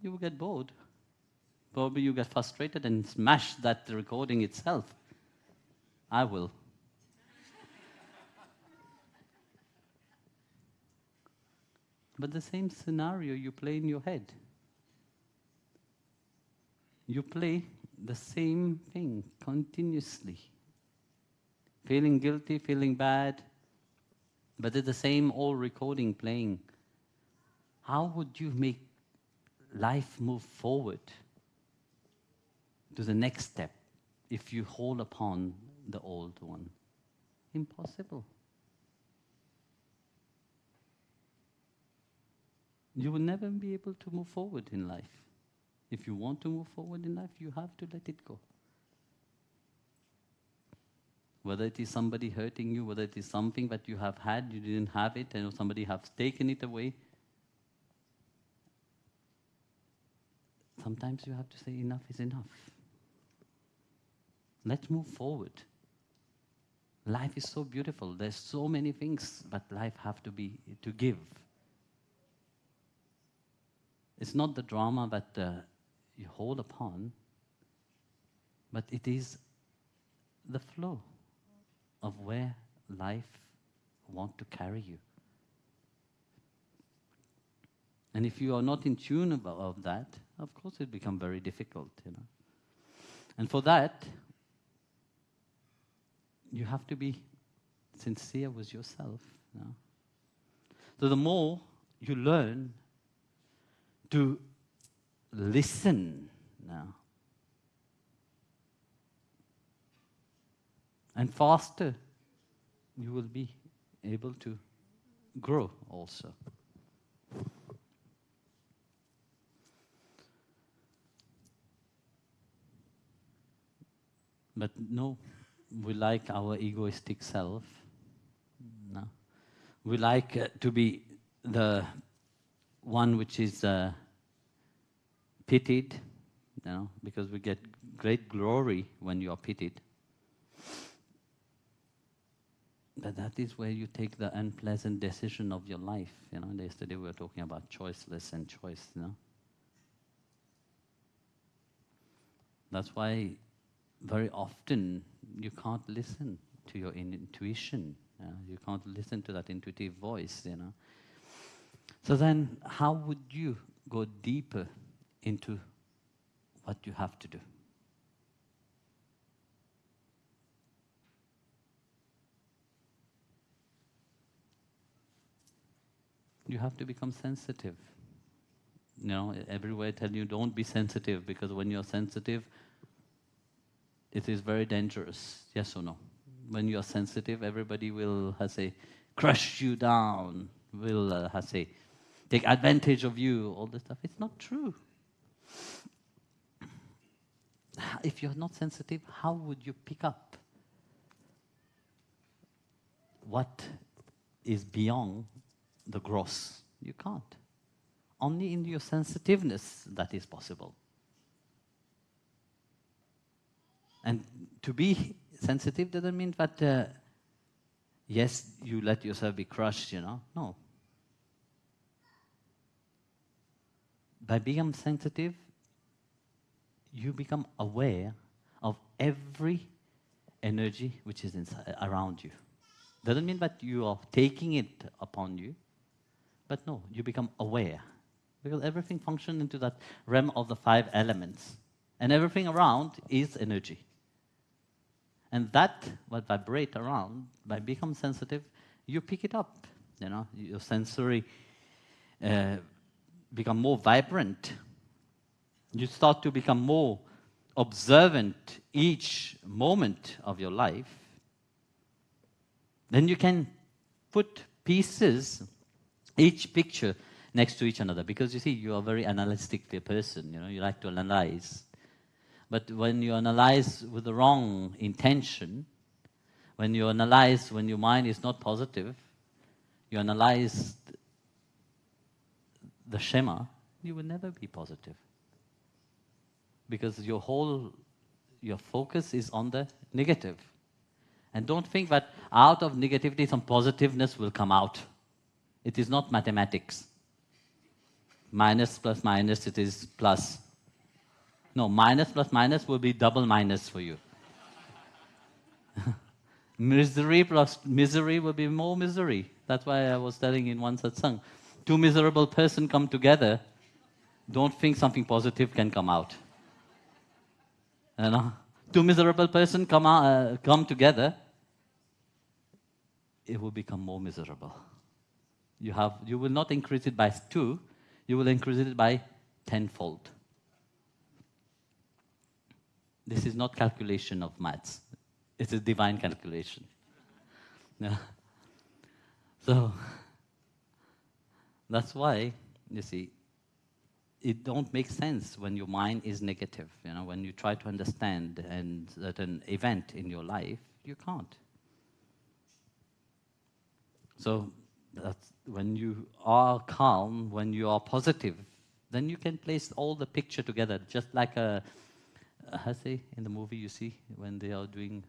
You will get bored. Probably you get frustrated and smash that recording itself. I will. But the same scenario you play in your head. You play the same thing continuously. Feeling guilty, feeling bad, But it's the same old recording playing. How would you make life move forward to the next step if you hold upon the old one? Impossible. You will never be able to move forward in life. If you want to move forward in life, you have to let it go. Whether it is somebody hurting you, whether it is something that you have had, you didn't have it, and somebody has taken it away. Sometimes you have to say enough is enough. Let's move forward. Life is so beautiful. There's so many things that life have to give. It's not the drama that you hold upon, but it is the flow of where life wants to carry you. And if you are not in tune of that, of course it becomes very difficult, you know. And for that, you have to be sincere with yourself. You know? So the more you learn to listen now, and faster you will be able to grow also. But no, we like our egoistic self. No. We like to be the one which is pitied, you know, because we get great glory when you are pitied. But that is where you take the unpleasant decision of your life. You know, yesterday we were talking about choiceless and choice, you know. That's why very often you can't listen to your intuition. You can't listen to that intuitive voice, you know. So then how would you go deeper into what you have to do? You have to become sensitive. You know, everywhere I tell you don't be sensitive, because when you're sensitive, it is very dangerous. Yes or no? When you are sensitive, everybody will, crush you down, will, take advantage of you, all this stuff. It's not true. If you're not sensitive, how would you pick up what is beyond the gross? You can't. Only in your sensitiveness that is possible. And to be sensitive doesn't mean that, yes, you let yourself be crushed, you know. No. By being sensitive, you become aware of every energy which is around you. Doesn't mean that you are taking it upon you, but no, you become aware. Because everything functions into that realm of the 5 elements. And everything around is energy. And that, what vibrate around, by becoming sensitive, you pick it up. You know, your sensory become more vibrant. You start to become more observant each moment of your life. Then you can put pieces, each picture, next to each another. Because you see, you are a very analytic person. You know, you like to analyze. But when you analyze with the wrong intention, when you analyze when your mind is not positive, you analyze the Shema, you will never be positive. Because your focus is on the negative. And don't think that out of negativity some positiveness will come out. It is not mathematics. Minus plus minus, it is plus. No, minus plus minus will be double minus for you. Misery plus misery will be more misery. That's why I was telling in one satsang, 2 miserable persons come together, don't think something positive can come out. You know? 2 miserable persons come together, it will become more miserable. You will not increase it by 2, you will increase it by tenfold. This is not calculation of maths. It's a divine calculation. Yeah. So, that's why, you see, it don't make sense when your mind is negative. When you try to understand a certain event in your life, you can't. So, that's when you are calm, when you are positive, then you can place all the picture together, just like how say in the movie you see when they are doing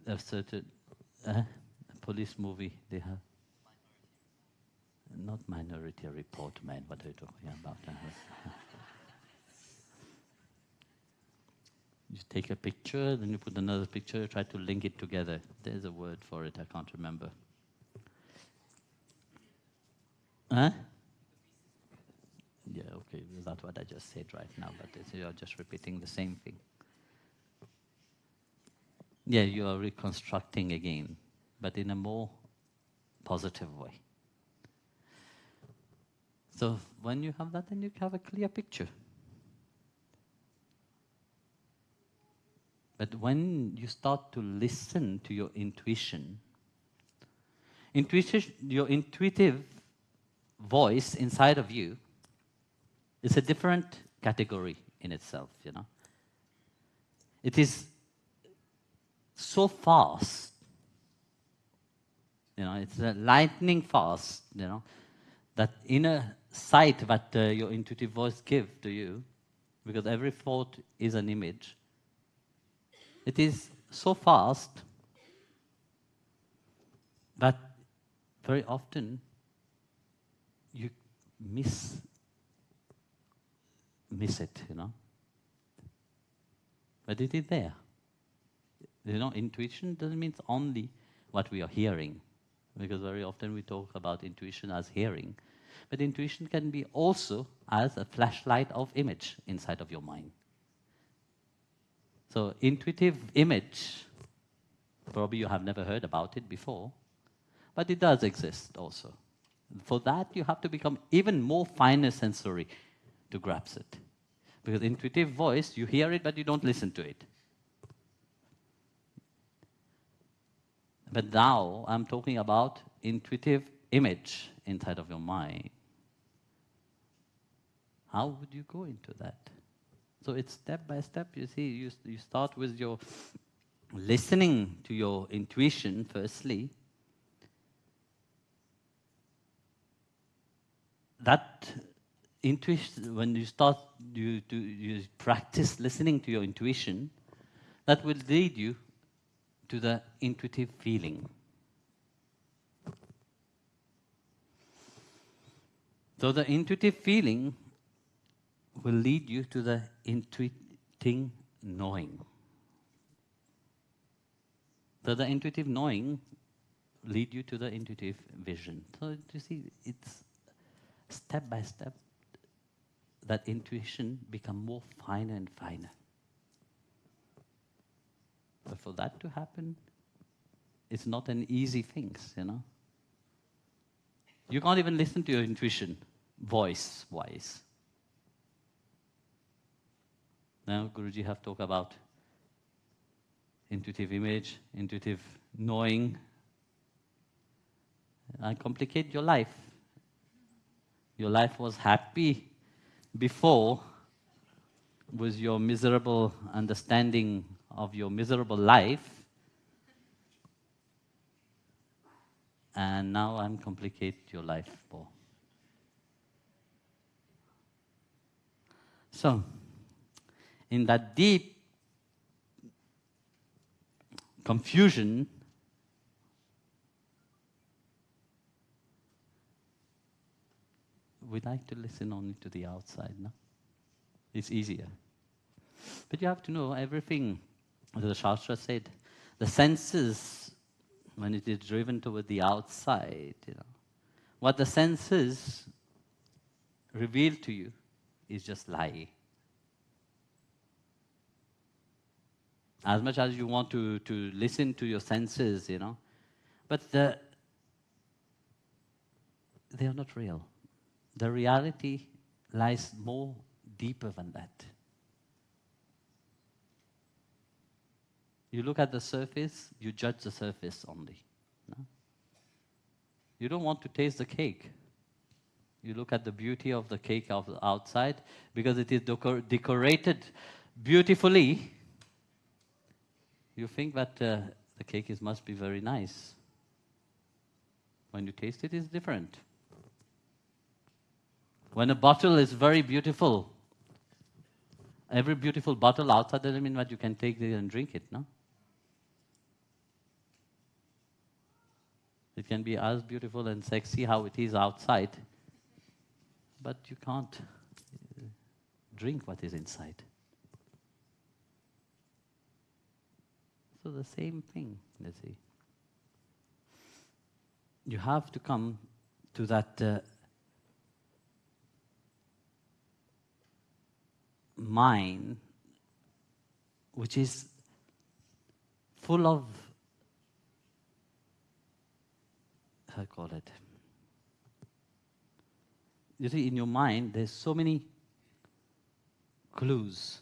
a certain police movie, they have not Minority Report, man. What are you talking about? You take a picture, then you put another picture, you try to link it together. There's a word for it, I can't remember. Huh? Yeah, okay, that's what I just said right now, but you're just repeating the same thing. Yeah, you are reconstructing again, but in a more positive way. So when you have that, then you have a clear picture. But when you start to listen to your intuition, your intuitive voice inside of you is a different category in itself, It is so fast, it's lightning fast, that inner sight that your intuitive voice gives to you, because every thought is an image, it is so fast that very often you miss it, But it is there. Intuition doesn't mean only what we are hearing, because very often we talk about intuition as hearing. But intuition can be also as a flashlight of image inside of your mind. So intuitive image, probably you have never heard about it before, but it does exist also. For that, you have to become even more finer sensory to grasp it. Because intuitive voice, you hear it, but you don't listen to it. But now, I'm talking about intuitive image inside of your mind. How would you go into that? So it's step by step, you see, you start with your listening to your intuition firstly. That intuition, when you start, you practice listening to your intuition, that will lead you to the intuitive feeling. So the intuitive feeling will lead you to the intuiting knowing. So the intuitive knowing lead you to the intuitive vision. So you see, it's step by step that intuition become more finer and finer. But for that to happen, it's not an easy thing, You can't even listen to your intuition, voice-wise. Now, Guruji have talked about intuitive image, intuitive knowing. And complicate your life. Your life was happy before with your miserable understanding of your miserable life, and now I'm complicate your life more. So, in that deep confusion, we like to listen only to the outside, no? It's easier. But you have to know everything. The Shastra said, the senses, when it is driven toward the outside, what the senses reveal to you is just lie. as much as you want to listen to your senses, you know. But they are not real. The reality lies more deeper than that. You look at the surface, you judge the surface only. No? You don't want to taste the cake. You look at the beauty of the cake of the outside, because it is decorated beautifully. You think that the cake must be very nice. When you taste it, it's different. When a bottle is very beautiful, every beautiful bottle outside doesn't mean that you can take it and drink it, no? It can be as beautiful and sexy how it is outside, but you can't drink what is inside. So the same thing, you see. You have to come to that mind which is full of, how I call it? You see, in your mind, there's so many clues,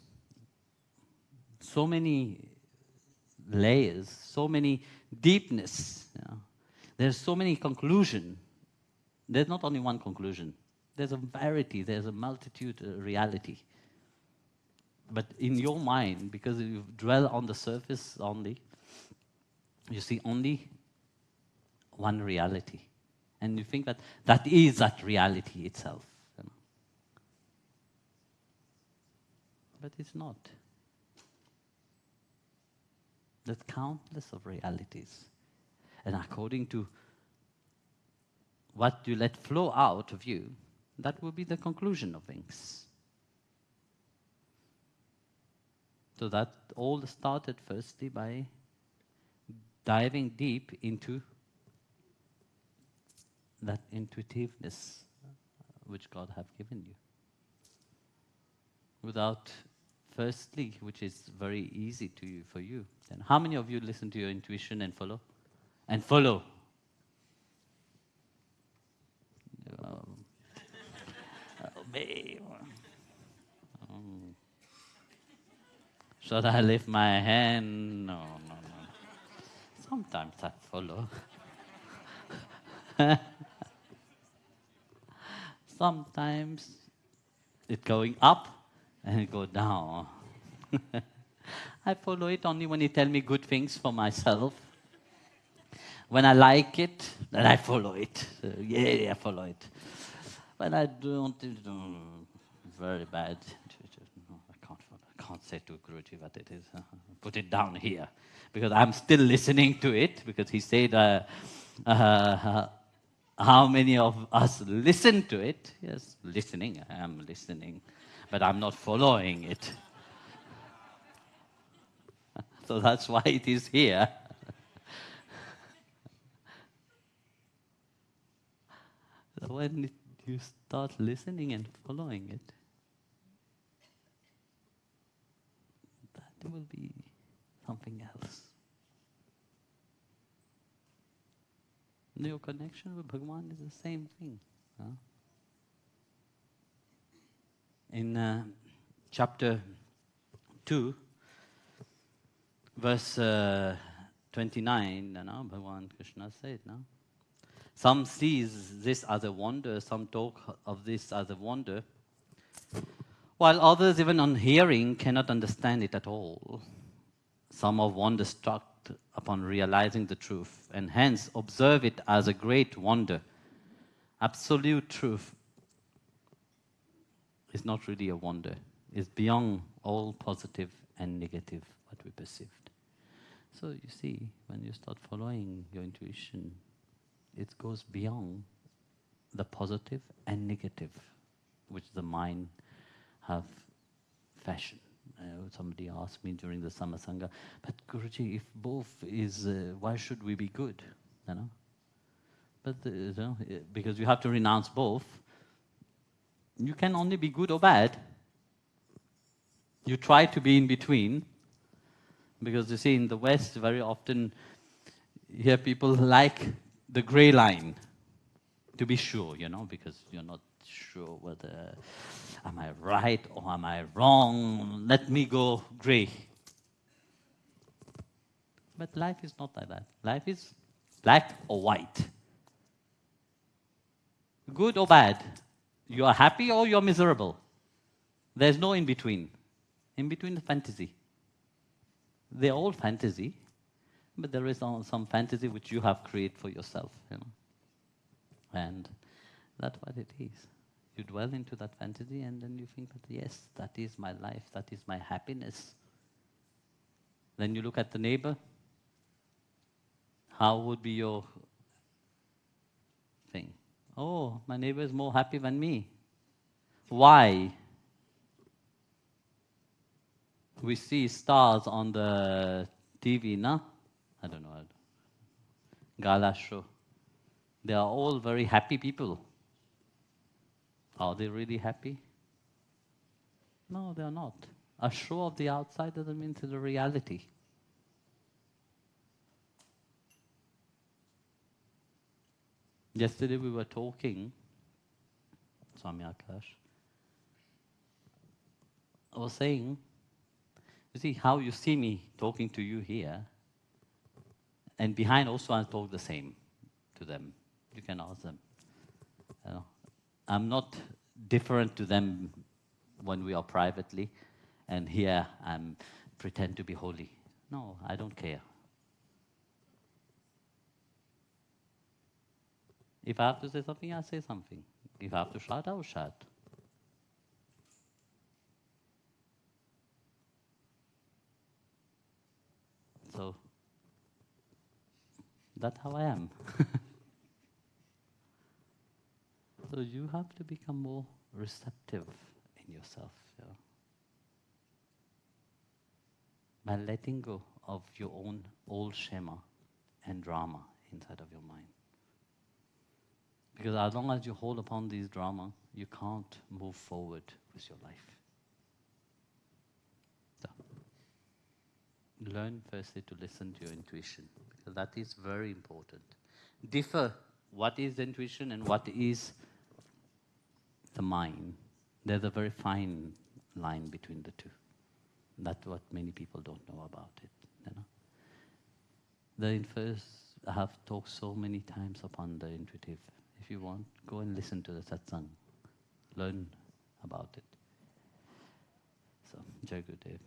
so many layers, so many deepness. You know? There's so many conclusions. There's not only one conclusion. There's a variety, there's a multitude reality. But in your mind, because you dwell on the surface only, you see only one reality. And you think that that is that reality itself. You know? But it's not. There's countless of realities. And according to what you let flow out of you, that will be the conclusion of things. So that all started firstly by diving deep into that intuitiveness which God have given you. Without, firstly, which is very easy to you, for you. And how many of you listen to your intuition and follow? And follow. Should I lift my hand? No. Sometimes I follow. Sometimes it's going up and it goes down. I follow it only when it tells me good things for myself. When I like it, then I follow it. I follow it. When I don't, very bad. No, I can't follow. I can't say to Guruji what it is. Put it down here. Because I'm still listening to it, because he said, how many of us listen to it? Yes, listening. I am listening. But I'm not following it. So that's why it is here. When you start listening and following it, that will be something else. Your connection with Bhagavan is the same thing. Huh? In chapter 2, verse 29, Bhagavan Krishna said, no? Some sees this as a wonder, some talk of this as a wonder, while others, even on hearing, cannot understand it at all. Some are wonder-struck upon realizing the truth, and hence observe it as a great wonder. Absolute truth is not really a wonder. It's beyond all positive and negative what we perceived. So you see, when you start following your intuition, it goes beyond the positive and negative which the mind have fashioned. Somebody asked me during the Summer Sangha, but Guruji, if both is, why should we be good? You know? But because you have to renounce both. You can only be good or bad. You try to be in between, Because you see, in the West, very often you hear people like the gray line, to be sure, because you're not sure whether am I right or am I wrong. Let me go gray. But life is not like that. Life is black or white. Good or bad. You are happy or you're miserable. There's no in between. In between is fantasy. They're all fantasy, but there is some fantasy which you have created for yourself, And that's what it is. You dwell into that fantasy and then you think, yes, that is my life, that is my happiness. Then you look at the neighbor. How would be your thing? Oh, my neighbor is more happy than me. Why? We see stars on the TV, no? I don't know. Gala show. They are all very happy people. Are they really happy? No, they are not. A show of the outside doesn't mean it's the reality. Yesterday we were talking, Swami Akash. I was saying, you see how you see me talking to you here, and behind also I talk the same to them. You can ask them. I'm not different to them when we are privately, and here I pretend to be holy. No, I don't care. If I have to say something, I'll say something. If I have to shout, I'll shout. So, that's how I am. So you have to become more receptive in yourself. By letting go of your own old schema and drama inside of your mind. Because as long as you hold upon these drama, you can't move forward with your life. So, learn firstly to listen to your intuition, because that is very important. Differ what is intuition and what is the mind. There's a very fine line between the two. That's what many people don't know about it. I have talked so many times upon the intuitive. If you want, go and listen to the satsang. Learn about it. So, Jai Gurudev.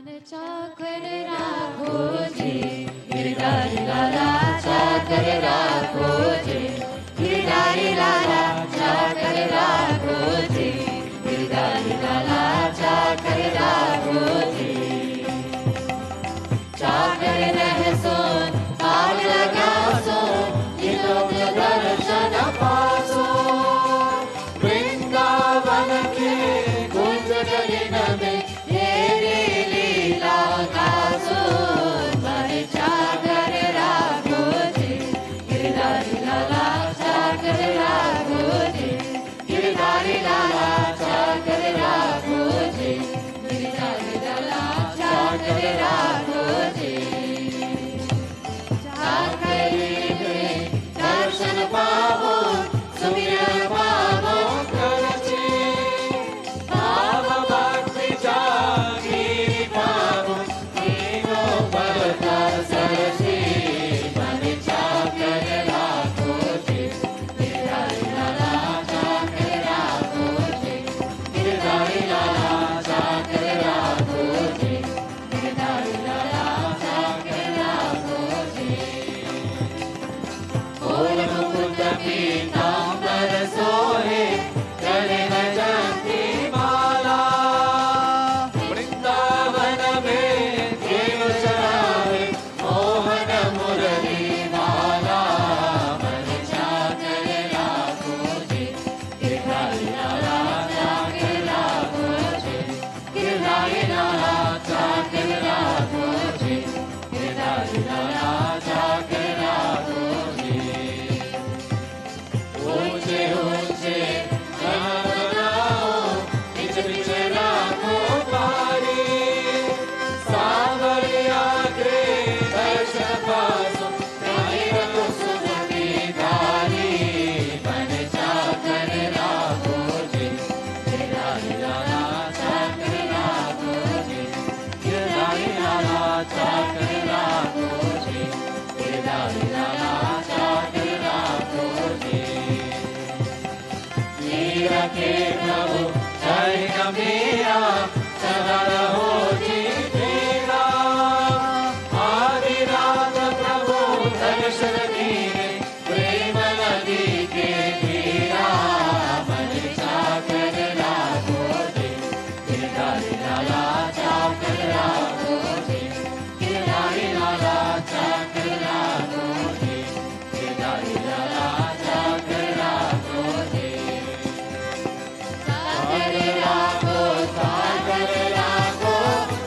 मन चाकर राखो जी गिरधारी लाला चाकर राखो जी गिरधारी लाला चाकर राखो जी गिरधारी लाला चाकर राखो जी चाकर रह सोन आग लगा सो जिनों के दर्शन पासो वृंदावन के कुंज गगन में दया सदा रहो जी तेरा। आदिनाथ प्रभु दर्शन दीने प्रेम नदी के धीरा। मन चाकर राखो जी गिरधारी लाला चाकर राखो जी गिरधारी लाला चाकर राखो जी गिरधारी लाला चाकर राखो जी। चाकर राखो चाकर राखो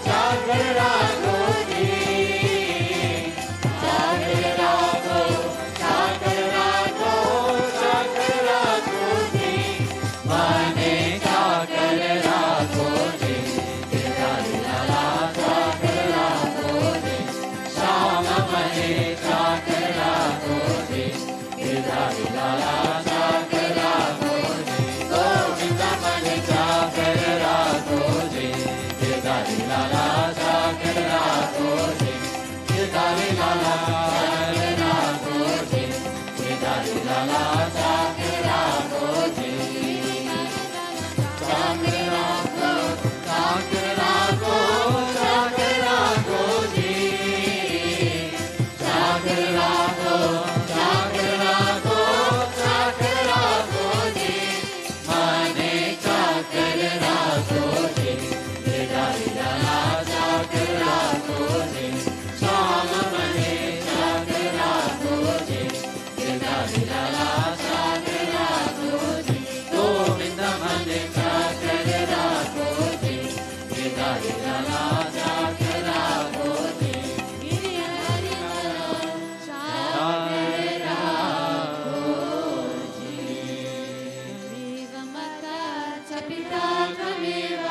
चाकर राखो जी। चाकर राखो चाकर राखो चाकर राखो जी। माने चाकर राखो जी गिरधारी लाला चाकर राखो जी। श्याम मने चाकर राखो जी गिरधारी लाला चाकर राखो जी। गोविंद मने चाकर राखो जी गिरधारी लाला चाकर राखो जी गिरधारी लाला चाकर राखो जी गिरधारी लाला चाकर राखो जी। चाकर राखो चाकर राखो चाकर राखो जी। चाकर राखो चाकर राखो चाकर राखो जी। माने चाकर राखो जी गिरधारी लाला चाकर राखो जी। श्याम मने चाकर राखो जी गिरधारी लाला चाकर राखो जी। गोविंद मने चाकर राखो जी गिरधारी लाला चाकर राखो जी। गिरधारी लाला चाकर राखो जी। त्वमेव माता च पिता त्वमेव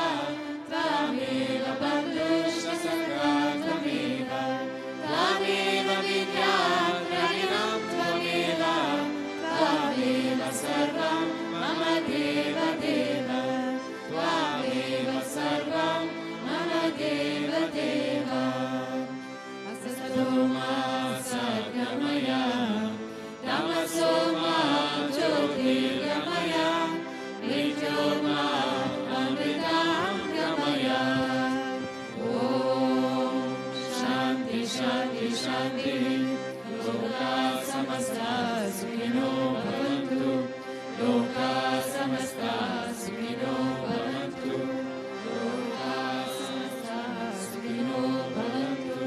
त्वमेव बन्धुश्च सखा त्वमेव त्वमेव विद्या द्रविणं त्वमेव त्वमेव सर्वं मम देव देव त्वमेव सर्वं मम देव देव। असतो मा सद्गमय तमसो मा ज्योतिर्गमय मृत्योर्मा अमृतं गमय। ॐ शान्ति शान्ति शान्ति। लोकाः समस्ताः सुखिनो भवन्तु लोकाः समस्ताः सुखिनो भवन्तु लोकाः समस्ताः सुखिनो भवन्तु।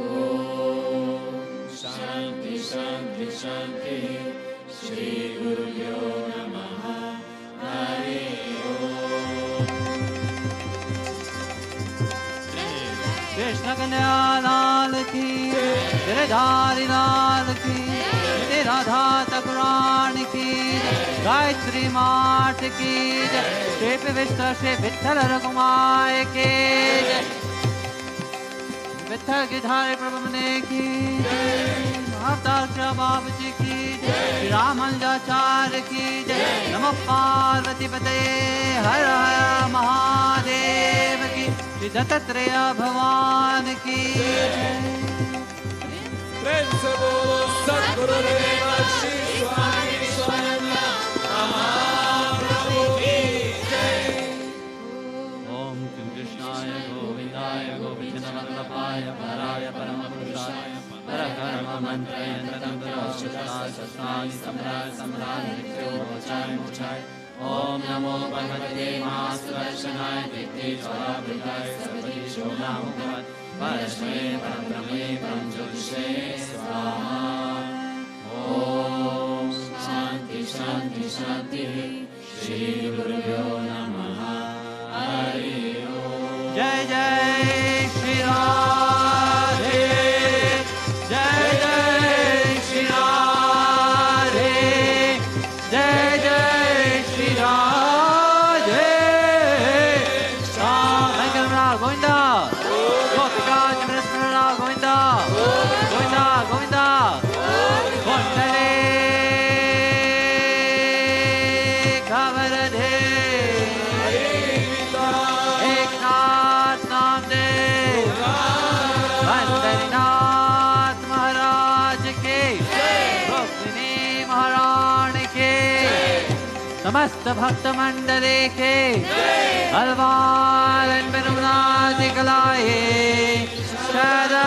ॐ शान्ति शान्ति शान्ति। श्री गुरुभ्यो नमः। हरि ओम्। कृष्ण कन्हैया लाल की गिरधारी लाल की श्री राधा ठाकुरान की गायत्री माठ की श्री विष्णु श्री विठ्ठल रघुमाय के विठ्ठल गिरधारी प्रभु ने की अवतार बाबू जी की श्री रामानुजाचार्य की नमो पार्वती पते हर हर महादेव की श्री दत्तात्रेय भगवान की प्रेम से बोलो सद्गुरुदेव श्री स्वामी विश्वानंद महाप्रभु की जय। ओम श्री कृष्णाय गोविंदाय गोविंदवल्लभाय पराय परमपुरुषाय परकर्म मंत्रयंत्रतंत्रशास्त्राणि सम्राय सम्राय नित्योचाय मोचाय। ओम नमो भगवते महासुदर्शनाय दिव्यज्वालावृताय सर्वदेशो नाम भगवत् परस्मै परब्रह्मे परमज्योतिषे स्वाहा। ओम शांति शांति शांति। श्री गुरुभ्यो नमः। हरि ओम। जय जय श्री राधे जय जय श्री राधे जय जय श्री राधे। गोविंदा गोपिका चंद्रस्मरण गोविंदा गोविंदा गोविंदा गोंडले खबरधे एक नाथ नाम दे बंदरीनाथ महाराज के रुक्मिणी महारानी के समस्त भक्त मंडली के Alval en benumnati kalai, Shada